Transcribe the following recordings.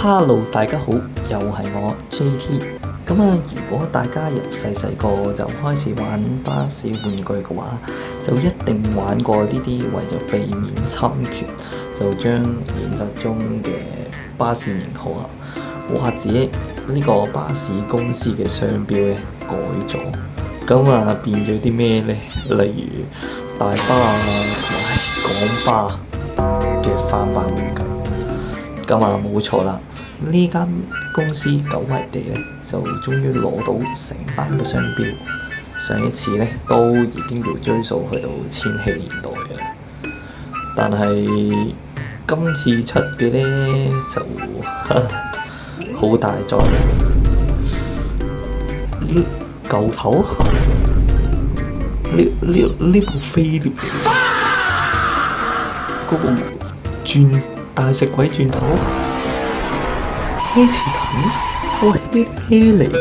Hello，大家好，又係我 JT。如果大家由細個就開始玩巴士玩具嘅話，就一定玩過呢啲為咗避免侵權，就將現實中嘅巴士型號啊，或者呢個巴士公司嘅商標咧改咗，變咗啲咩呢？例如大巴啊同埋港巴嘅翻版玩具。冇錯啦，呢間公司久違地咧就終於攞到成班嘅商標。上一次咧都已經要追溯去到千禧年代嘅啦，但係今次出嘅咧就好大作。舊頭呢部飛碟嗰個轉大食鬼轉頭，希治騰，喂，呢啲咩嚟㗎？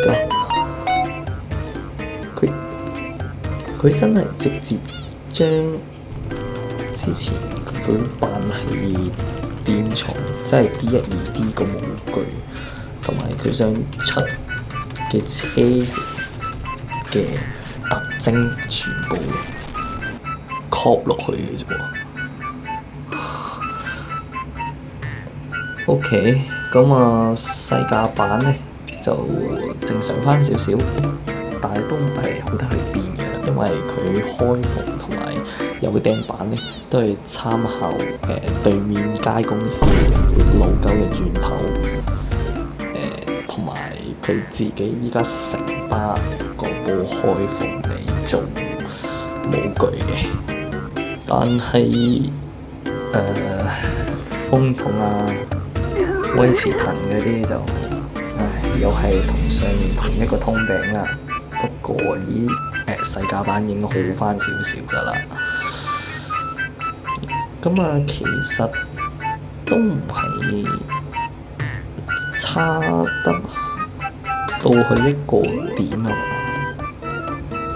佢真係直接將之前佢扮係電廠，即係 B12D 個模具，同埋佢想出嘅車嘅特徵全部 copy 落去嘅啫喎。OK，細價版咧就正常返少少，但係都唔係好得去邊嘅啦，因為佢開縫同埋有個釘板咧都係參考對面街公司老舊嘅磚頭，同埋佢自己依家成巴嗰部開縫嚟做模具嘅，但係風筒啊威士騰嗰啲就，又係同上面同一個通病啦。不過細價版已經好返少少㗎啦。其實都唔係差得到去一個點啊。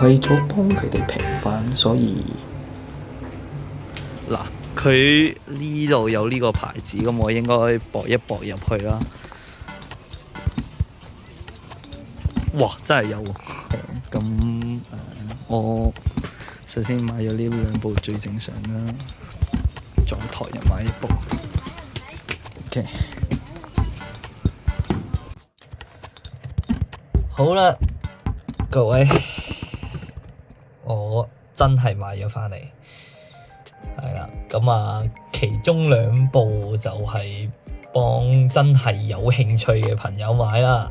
為咗幫佢哋平反，所以嗱。佢呢度有呢個牌子，咁我應該駁一駁入去啦。哇，真係有喎！我首先買咗呢兩部最正常啦，再台又買一部。OK， 好啦，各位，我真係買咗返嚟。係啦，其中兩部就係幫真係有興趣嘅朋友買啦。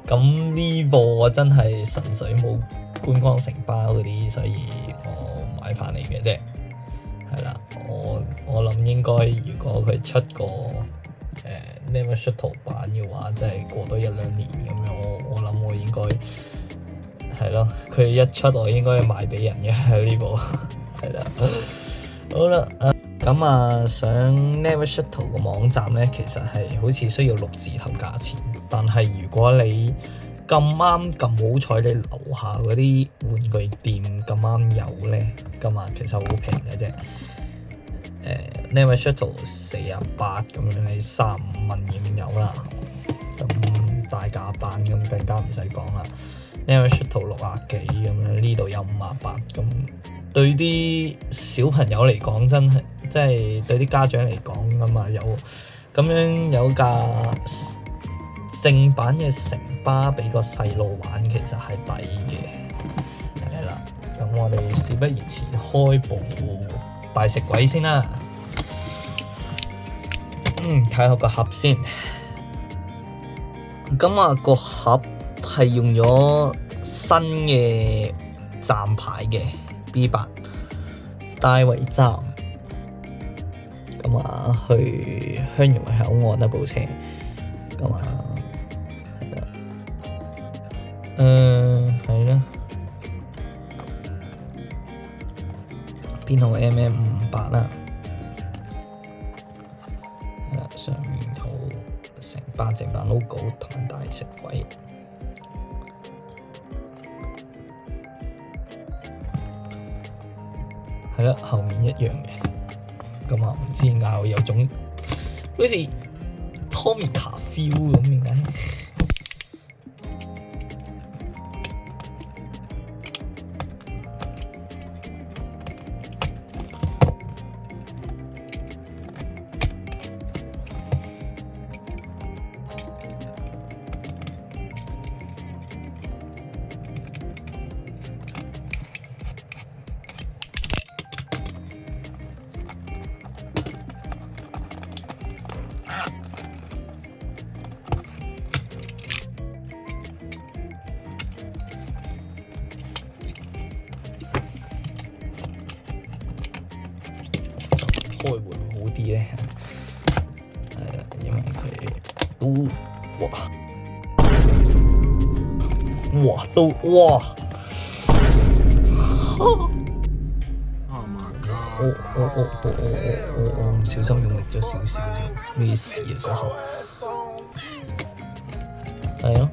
呢部我真係純粹冇觀光承包嗰啲，所以我買返嚟嘅啫。係啦，我諗應該如果佢出個Never Shuttle 版嘅話，即係過多1-2年咁樣，我諗我應該係咯。佢一出我應該賣俾人嘅呢部，係啦。好啦，上 Never Shuttle 個網站咧，其實係好似需要6字頭價錢，但係如果你咁啱咁好彩，你樓下嗰啲玩具店咁啱有咧，其實好平嘅啫。Never Shuttle 48咁樣，你35蚊已經有啦。大價版更加唔使講啦。Never Shuttle 60幾咁樣，呢度有58咁。對啲小朋友嚟講，真係即係對啲家長嚟講有架正版嘅城巴俾個細路玩，其實係抵嘅。係啦，我哋事不宜遲，開部大食鬼先啦。睇下個盒先。個盒係用咗新嘅站牌嘅。B8 大圍站，去香園圍口岸一部車，係啦，編號 MM58啦，上面有成班正版 logo 同大食鬼。係啦，後面一樣嘅，唔知點解有種好似台 Comica feel 咁點解？開會好啲咧，係啦，因為佢都我唔小心用力咗少少啫，咩事啊嗰下？係咯，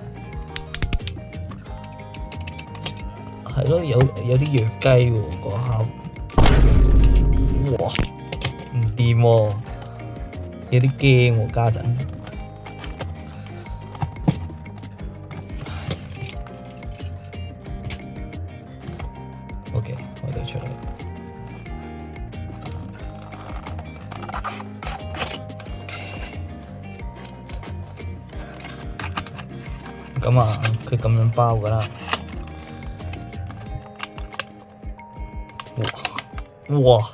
係咯，有啲弱雞喎嗰下，哇！唔掂喎，有啲驚喎家陣。OK， 我哋出嚟。咁啊，佢咁樣包㗎啦。哇！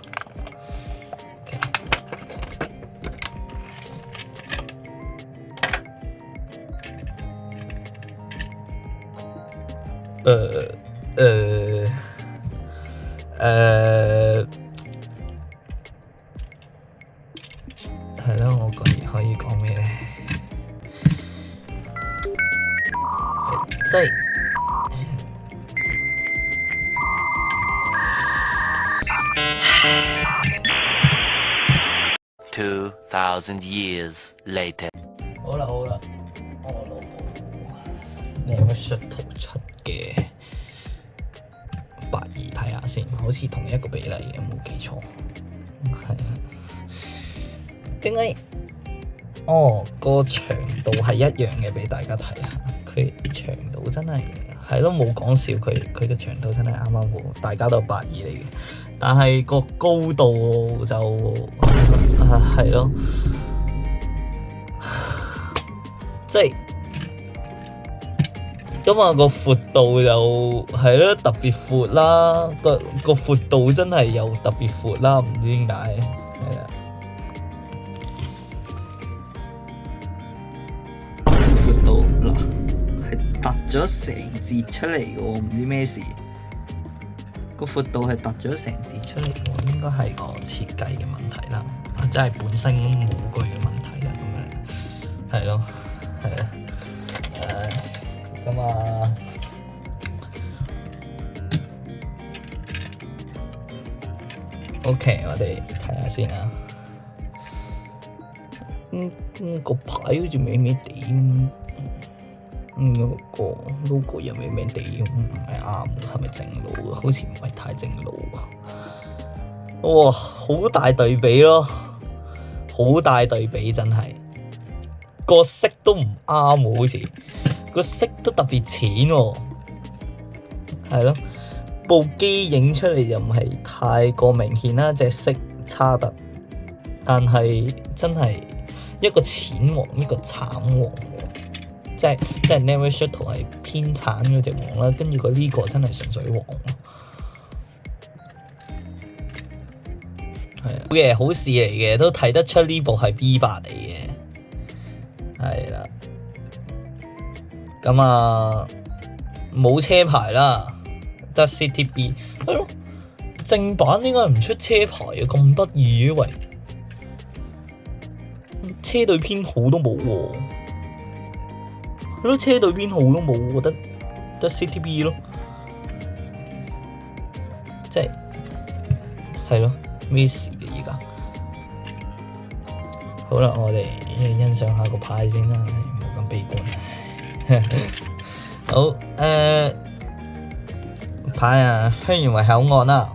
係咯，我可以講咩咧？即係2,000 years later。好啦，我攞部Namershift出嘅82睇下先，好似同一個比例嘅，冇記錯。係啊，點解？哦，個長度係一樣嘅，俾大家睇下。佢長度真係咯，冇講笑，佢嘅長度真係啱啱好，大家都係82嚟嘅。但係個高度就係咯，即係咁啊，個闊度就係咯，特別闊啦，個闊度真係又特別闊啦，唔知點解係啊。闊度嗱係突咗成截出嚟嘅喎，唔知咩事。個闊度係突咗成截出嚟喎，應該係個設計嘅問題啦，即係本身模具嘅問題啦，咁樣係咯，係啊，咁啊，OK，我哋睇下先啊，個牌好似歪歪地個 logo 又歪歪地咁，唔係啱，係咪正路啊？好似唔係太正路啊！哇，好大對比咯，好大對比真係，個色都唔啱喎，好似個色都特別淺喎，係咯，部機影出嚟就唔係太過明顯啦，隻色差得，但係真係一個淺黃，一個橙黃。即係 Namershift 係偏橙嗰隻黃啦，跟住佢呢個真係純粹黃，係啊，好嘅，好事嚟嘅，都睇得出呢部係 B8嚟嘅，係啦，咁啊冇車牌啦，得 City B， 係咯，正版點解唔出車牌啊？咁得意嘅喂，車隊編號都冇喎。係咯，車隊編號都冇，我覺得 City B 咯，即係咯，咩事嘅而家？好啦，我哋欣賞下個牌先啦，冇咁悲觀。好，牌啊，香園圍口岸啦。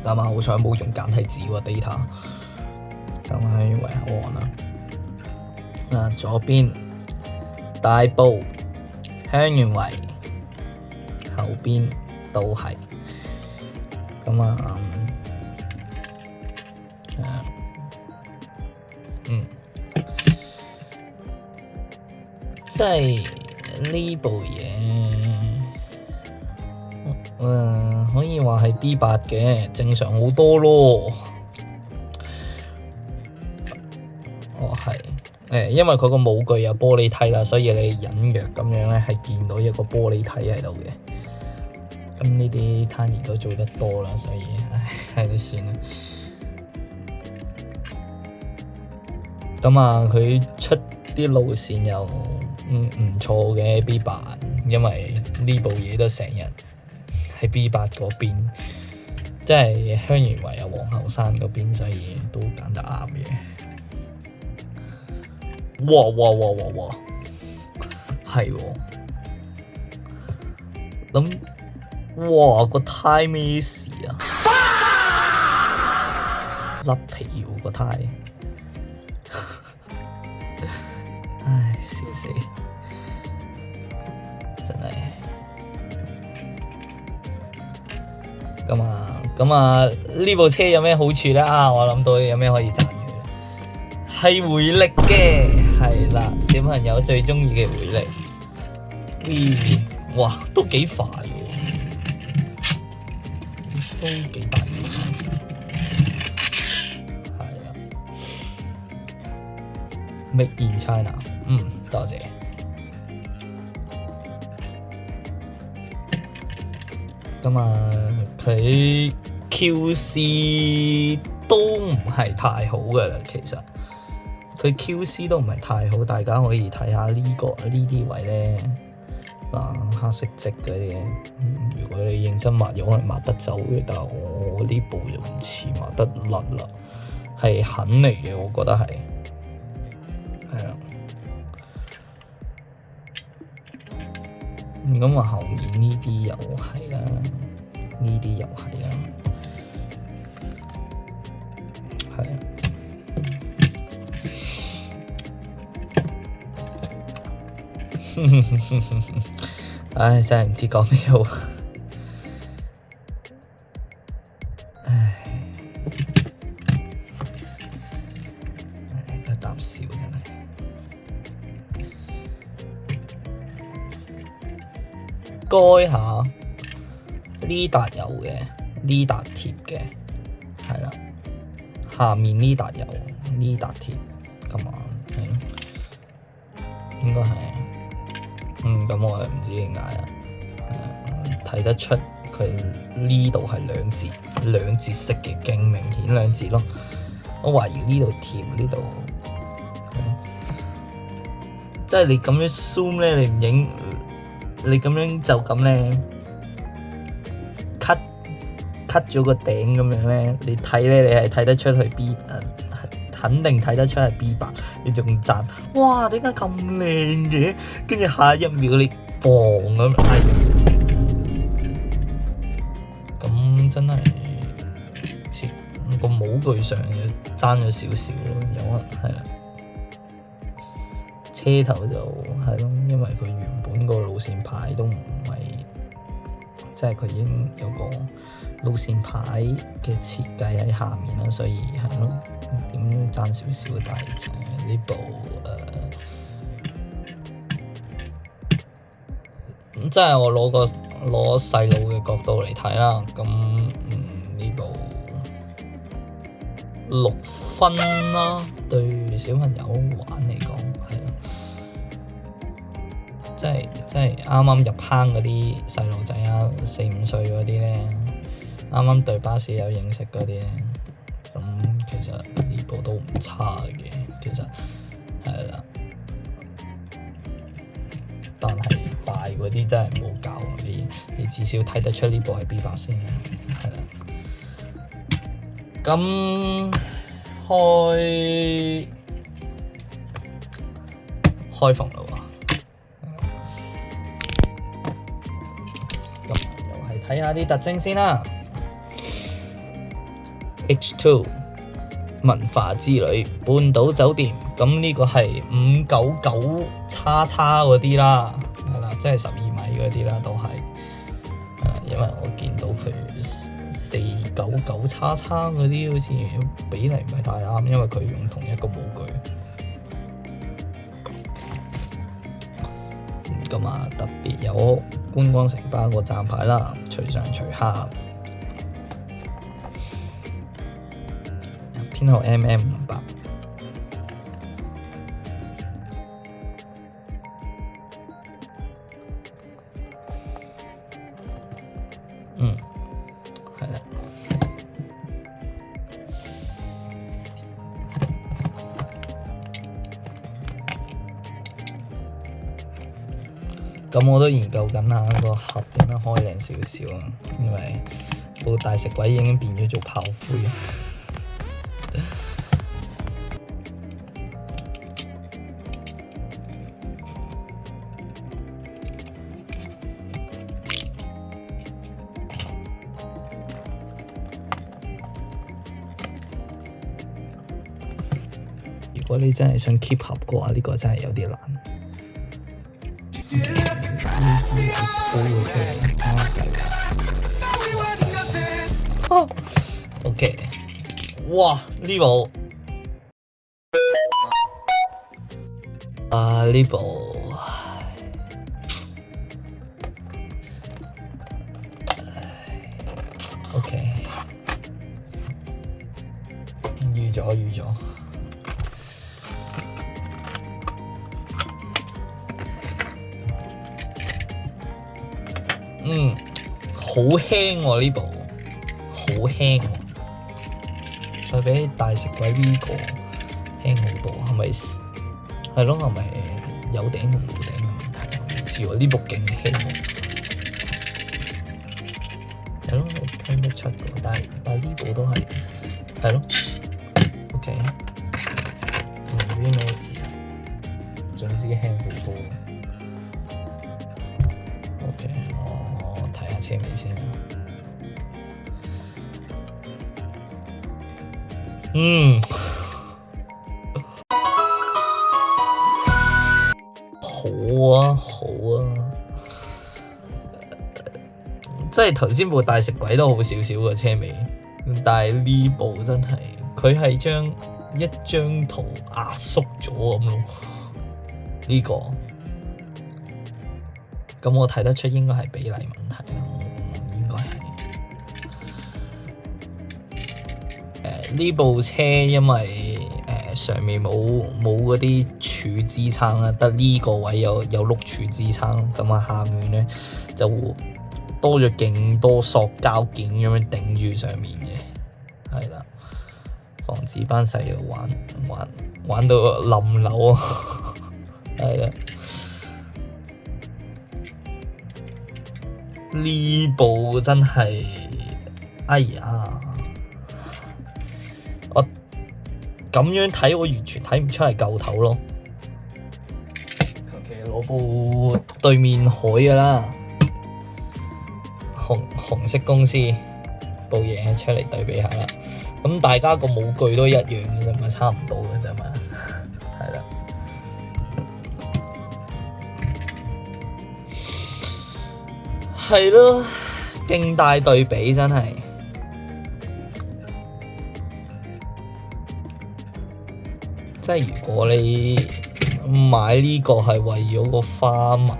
咁啊，好彩冇用簡體字喎 data。咁香園圍口岸啦。左邊大埔、香園圍，後邊都係。咁即係呢部嘢，可以話係 B8嘅，正常好多咯。係，因為佢個模具有玻璃梯啦，所以你隱約咁樣咧係見到一個玻璃梯喺度嘅。咁呢啲 Tiny 都做得多啦，所以係都算啦。咁佢出啲路線又唔錯嘅 B8，因為呢部嘢都成日喺 B8嗰邊，即係香園圍皇后山嗰邊，所以都揀得啱嘅。哇！係喎，諗哇個胎咩事啊？甩皮喎個胎，唉，笑死！真係咁呢部車有咩好處咧？我諗到有咩可以讚佢，係回力嘅，係啦，小朋友最中意嘅回力。哇，都幾快喎，都幾大力，係啊 ，Made in China，多謝。佢 QC 都唔係太好㗎啦，其實佢 QC 都唔係太好，大家可以睇下呢啲位咧，黑色跡嗰啲，如果你認真抹，有可能抹得走嘅，但係我呢部就唔似抹得甩啦，係痕嚟嘅，我覺得係啊。咁後面呢啲又係啦，呢啲又係啦，係啊。唉，真係唔知講咩好。唉，得啖笑真係。該下呢笪有嘅，呢笪貼嘅，係啦。下面呢笪有，呢笪貼咁啊，應該係。咁我又唔知點解啊，睇得出佢呢度係兩節色嘅，勁明顯兩節咯。我懷疑呢度貼呢度，即係你咁樣 zoom 咧，你唔影，你咁樣就咁咧 cut 咗個頂咁樣咧，你睇咧，你係睇得出係 B，肯定睇得出係 B8，你仲讚，哇！點解咁靚嘅？跟住下一秒你嘣咁，咁真係似個模具上爭咗少少咯，有可能係啦。車頭就係咯，因為佢原本個路線牌都唔係，即係佢已經有個路線牌嘅設計喺下面啦，所以係咯。點爭少少，但係呢部即係我攞細路嘅角度嚟睇啦，咁呢部6分啦，對小朋友玩嚟講係咯，即係啱啱入坑嗰啲細路仔啊，4、5歲嗰啲咧，啱啱對巴士有認識嗰啲咧，咁其實呢部都唔差嘅，其實係啦，但係大嗰啲真係冇教，你至少睇得出呢部係 B8先，係啦。咁開篷啦喎，咁又係睇下啲特徵先啦。H2 文化之旅半島酒店，咁呢個係599叉叉嗰啲啦，係啦，即係12米嗰啲啦，都係，因為我見到佢499叉叉嗰啲好似比例唔係太啱，因為佢用同一個模具。咁啊，特別有觀光城巴個站牌啦，隨上隨下。編號 MM500。係啦。咁我都研究緊下個盒點樣開靚少少啊，因為部大食鬼已經變咗做炮灰。如果你真係想 keep 盒嘅話，呢個真係有啲難。OK， 哇！呢部呢部，OK， 預咗。好輕喎呢部，好輕喎，對比大食鬼呢個輕好多，係咪？係咯，係咪有頂同冇頂嘅問題？唔知喎，呢部勁輕喎，係咯，你聽得出嘅，但係呢部都係咯 ，OK， 唔知咩事啊，總之輕好多。OK， 我睇下車尾先啦。好啊，即係頭先部大食鬼都好少少嘅車尾，但係呢部真係佢係將一張圖壓縮咗咁咯，呢個。咁我睇得出應該係比例問題咯，應該係。呢部車因為上面冇嗰啲柱支撐啦，得呢個位有碌柱支撐，咁啊下面咧就多咗勁多塑膠件咁樣頂住上面嘅，係啦，防止班細路玩到冧樓啊，係啦。呢部真係，哎呀！我咁樣睇，我完全睇唔出係舊頭咯。求其攞部對面海㗎啦，紅色公司部嘢出嚟對比下啦。咁大家個模具都一樣嘅啫嘛，差唔多嘅啫嘛，係啦。係咯，勁大對比真係。即係如果你買呢個係為咗個花紋，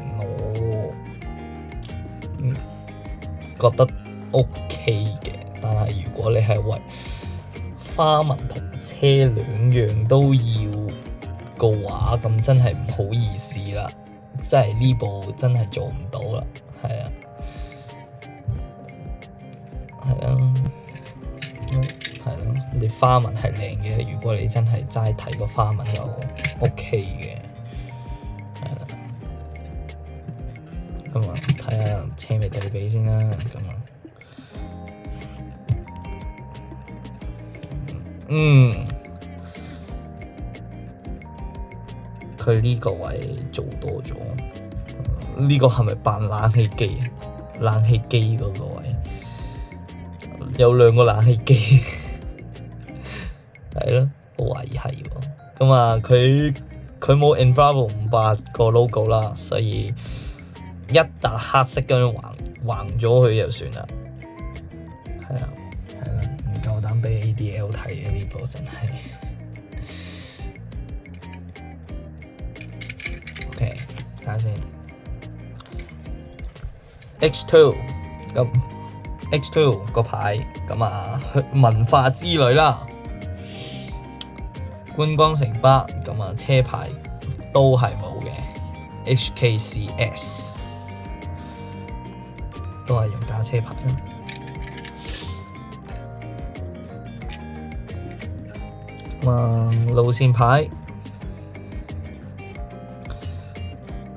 我覺得 OK 嘅。但係如果你係為花紋同車兩樣都要嘅話，咁真係唔好意思啦。即係呢部真係做唔到啦，係啊。係咯，你花紋係靚嘅。如果你真係齋睇個花紋就 OK 嘅，係啦。咁啊，睇下車尾對比先啦。咁啊，佢呢個位做多咗。呢個係咪扮冷氣機啊？冷氣機嗰個位有兩個冷氣機，係係咯，我懷疑係喎。咁啊，佢冇 Enviro 58個 logo 啦，所以一笪黑色咁樣橫咗佢就算啦。係啊，唔夠膽俾 ADL 睇嘅呢部真係。OK，睇下先。X2 咁 X2 個牌咁啊，文化之旅啦，觀光城北咁啊，車牌都係冇嘅 HKCS 都係用架車牌啦。路線牌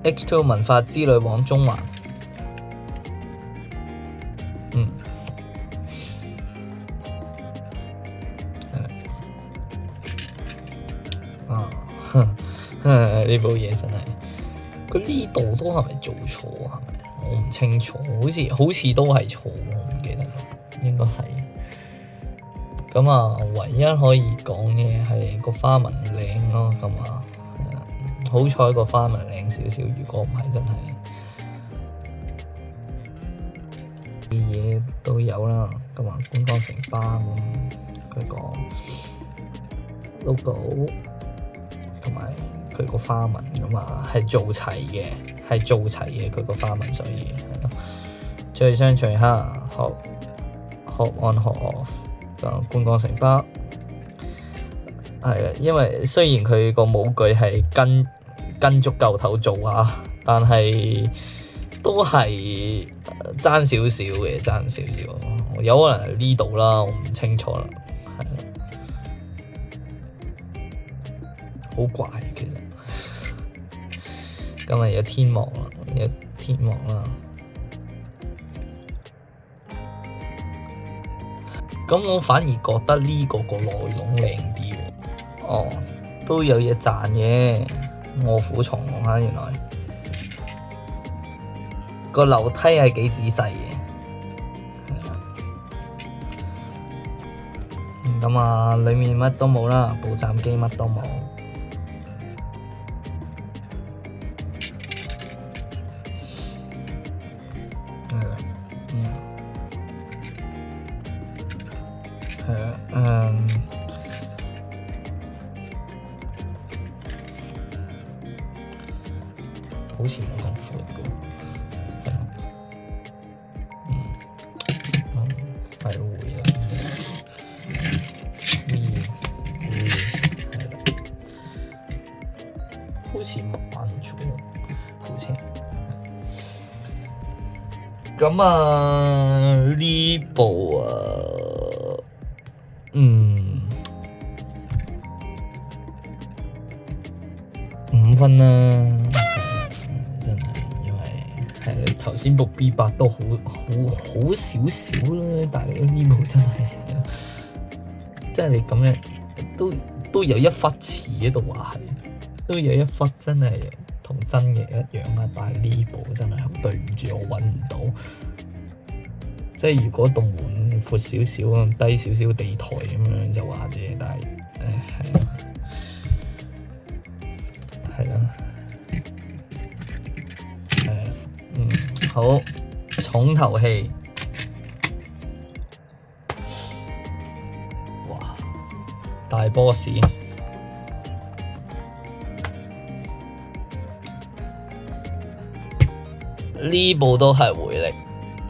X2 文化之旅往中環。呢部嘢真係，佢呢度都係咪做錯啊？係咪？我唔清楚，好似都係錯，我唔記得啦，應該係。咁啊，唯一可以講嘅係個花紋靚咯，咁啊，好彩個花紋靚少少，如果唔係真係啲嘢都有啦。咁啊，觀光城巴咁佢個 logo 同埋佢個花紋咁啊，係做齊嘅，佢個花紋，所以係咯。最雙隨哈學 on 學 off 就觀光城巴係啊，因為雖然佢個模具係跟足舊頭做啊，但係都係爭少少，有可能係呢度啦，我唔清楚啦，係啦，好怪其實。今日有天幕啦，咁我反而覺得呢個內籠靚啲喎。哦，都有嘢賺嘅，臥虎藏龍啊，原來個樓梯係幾仔細嘅，係啦。咁啊，裡面乜都冇啦，報站機乜都冇。好似冇咁闊嘅，係會啦，好似慢咗好似。咁啊，呢部啊，5分啦。頭先部 B8 都好少少啦，但係呢部真係，即係你咁樣都有一忽似喺度話係，都有一忽真係同真嘅一樣啊！但係呢部真係好對唔住，我揾唔到。即係如果棟門闊少少低少少地台咁樣就話啫，但係係啦。好，重頭戲，哇！大 boss 呢部都係回力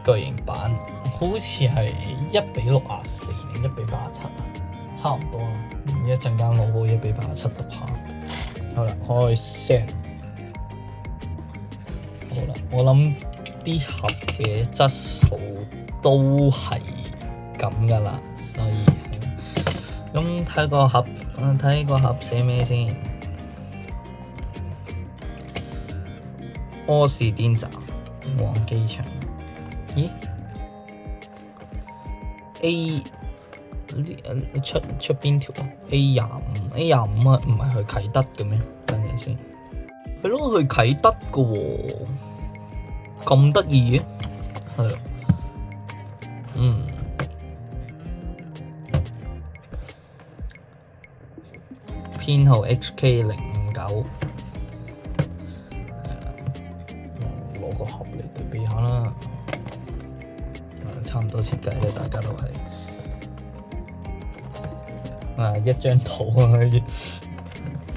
巨型版，好似係1:64定1:87啊，差唔多啦。一陣間攞部1:87讀下。好啦，開聲。好啦，我諗啲盒嘅質素都係咁噶啦，所以咁睇個盒寫咩先？柯士甸站往機場，咦 ？A 出邊條 A25 啊？唔係去啟德嘅咩？等陣先，係咯，去啟德嘅喎。咁得意嘅，係，編號 HK059。攞個盒嚟對比下啦。差唔多設計咧，大家都係一張圖啊，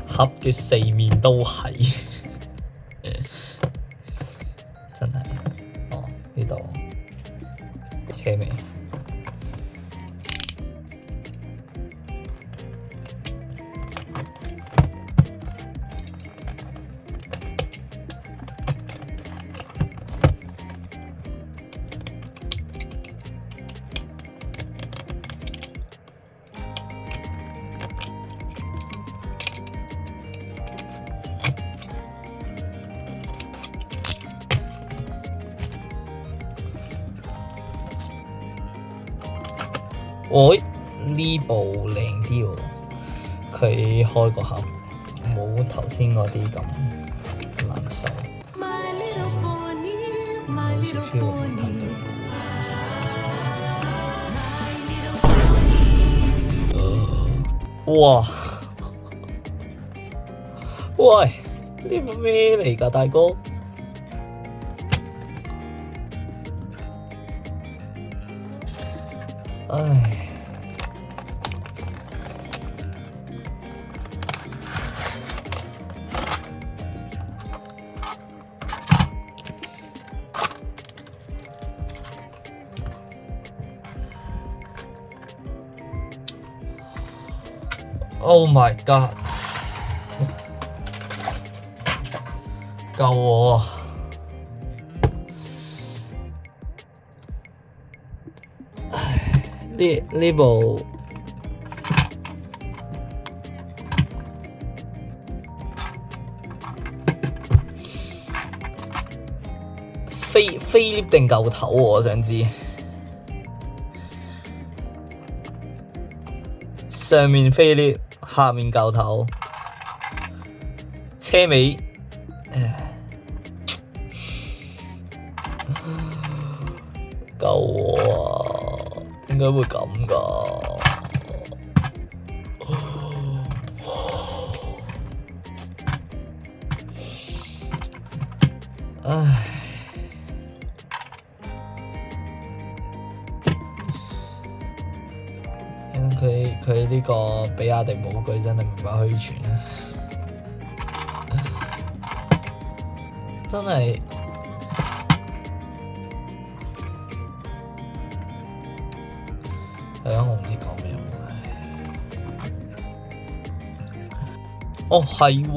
盒嘅四面都係，真係呢度車尾。喂，呢部靚啲喎，佢開個盒冇頭先嗰啲咁難受。哇！喂，呢部咩嚟㗎，大哥？唉。Oh my god！ 救我啊！呢部菲臘定舊頭喎，我想知。上面菲臘，下面舊頭，車尾，救我啊！點解會咁㗎？唉。佢呢個比亞迪模具真係名不虛傳啊！真係係啊！我唔知講咩好。哦，係喎，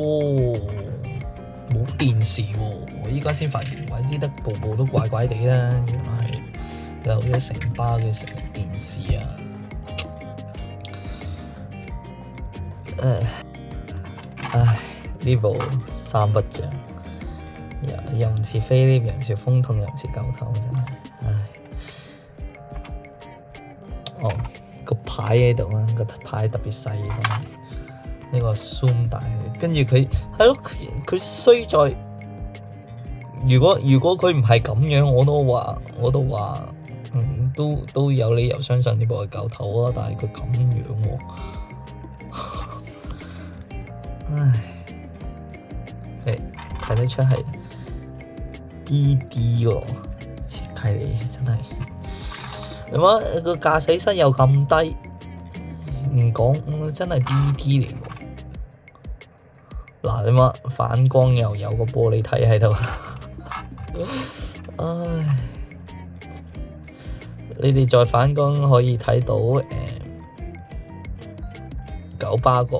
冇電視喎！我依家先發現，怪之得部部都怪怪地啦，原來係有咗成包嘅成電視啊！唉，呢部三不像，又唔似菲臘，又唔似風筒，又唔似舊頭，真係唉。哦，個牌喺度啊，個牌特別細，真係呢個 zoom 大佢，跟住佢係咯，佢衰在如果佢唔係咁樣，我都話都有理由相信呢部係舊頭啊，但係佢咁樣喎。唉，睇得出係 BD 喎，設計嚟真係。你話個駕駛室又咁低，唔講真係 BD 嚟喎。嗱，你話反光又有個玻璃體喺度，唉，你哋再反光可以睇到九巴個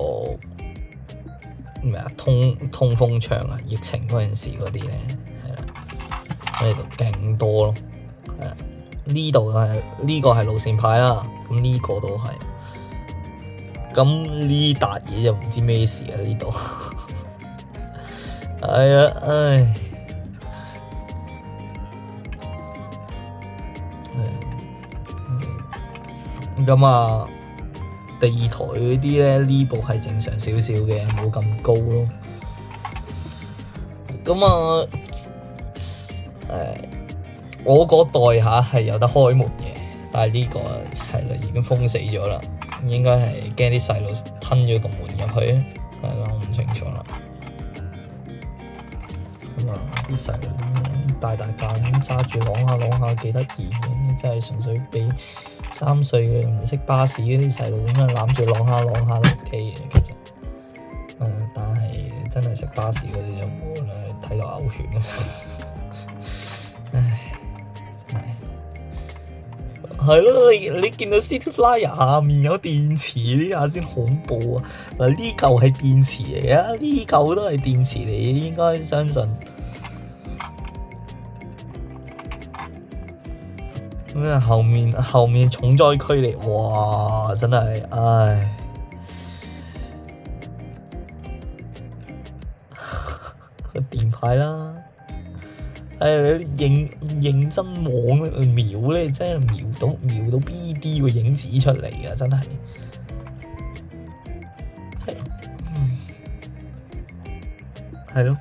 咩啊，通風窗啊，疫情嗰陣時嗰啲咧，係啦，喺度勁多咯，係啦，呢度係呢個係路線牌啦，咁呢個都係，咁呢笪嘢就唔知咩事啊呢度，係啊，唉，咁啊。地台嗰啲咧，呢部係正常少少嘅，冇咁高咯。咁啊，我嗰代係有得開門嘅，但係呢個係啦，已經封死咗啦。應該係驚啲細路吞咗棟門入去。係啦，我唔清楚啦。咁啊，啲細路咁大架咁揸住啷下幾得意嘅，真係純粹俾3歲嘅唔識巴士嗰啲細路咁樣攬住啷下都 OK 嘅，其實。但係真係識巴士嗰啲就冇啦，睇到嘔血啊！唉，真係。係咯，你見到 City Flyer 下面有電池呢下先恐怖啊！嗱，呢嚿係電池嚟啊，呢嚿都係電池嚟，應該相信。咁啊，後面重災區嚟，哇！真係，唉。個電牌啦，你認真望瞄咧，真係瞄到 BD 個影子出嚟㗎，真係，係咯，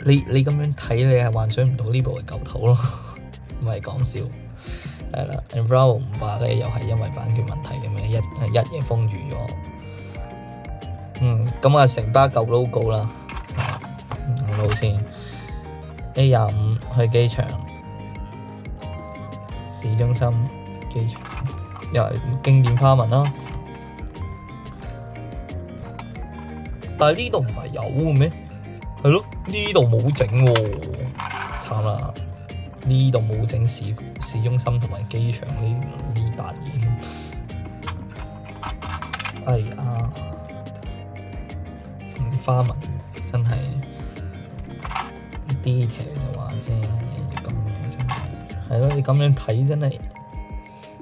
你咁樣睇，你係幻想唔到呢部係舊土咯，唔係講笑，係啦 Bravo 500咧又係因為版權問題咁樣一夜封住咗，咁啊成巴舊 logo 啦。路線 A25去機場，市中心機場又係經典花紋啦。但係呢度唔係有嘅咩？係咯，呢度冇整喎，慘啦！呢度冇整市中心同埋機場呢笪嘢。哎呀，啲花紋真係〜detail 就話啫，咁樣真係係咯，你咁樣睇真係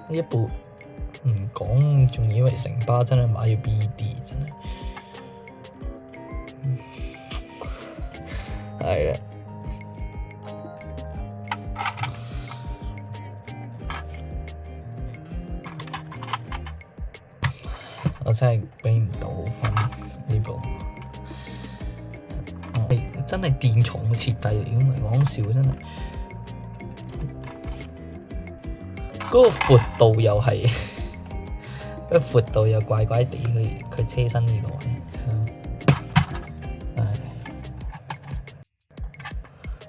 一部唔講，仲以為城巴真係買咗 BD， 真係係啊！我真係畀唔到分呢部。真係電床嘅設計嚟，唔係講笑，真係嗰個闊度又係，嗰個闊度又怪怪地，佢車身呢個位，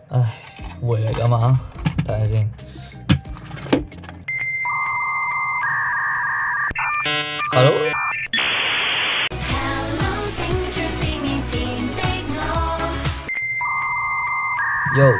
唉，回嚟㗎嘛，睇下先 ，Hello。Yo，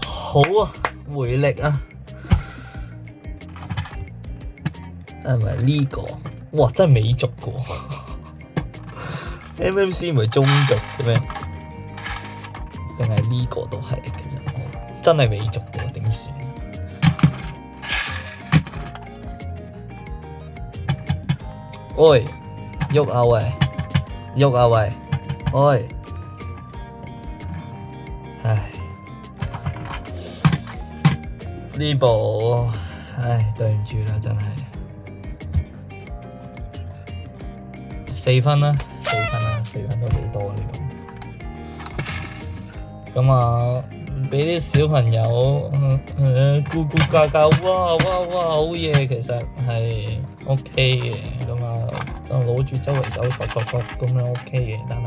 好啊，回力啊，係咪呢個？哇，真係美族㗎喎！MMC 唔係中族嘅咩？定係呢個都係？其實我真係美族嘅，點算？喂，喐啊喂，喐啊喂，喂，唉，呢部唉對唔住啦，真係4分啦。4分都幾多呢個？咁啊，俾啲小朋友咕咕嘎嘎，哇，好嘢，其實係 OK 嘅。咁啊，攞住周圍走，戳咁樣 OK 嘅。但係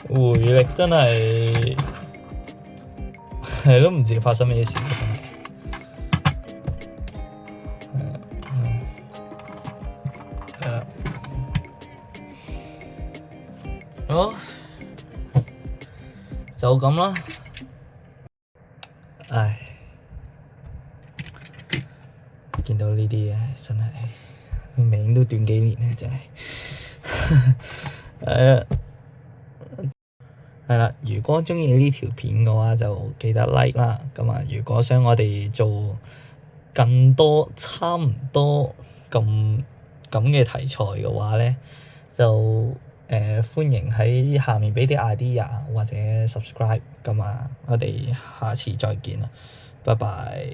回力真係係都唔知發生咩事，真係。就咁啦，唉，見到呢啲嘢真係命都短幾年咧，真係。係啦，如果鍾意呢條片嘅話，就記得 like 啦。咁啊，如果想我哋做更多差唔多咁嘅題材嘅話咧，就歡迎喺下面畀啲 idea 或者 subscribe 咁啊，我哋下次再見啦，拜拜。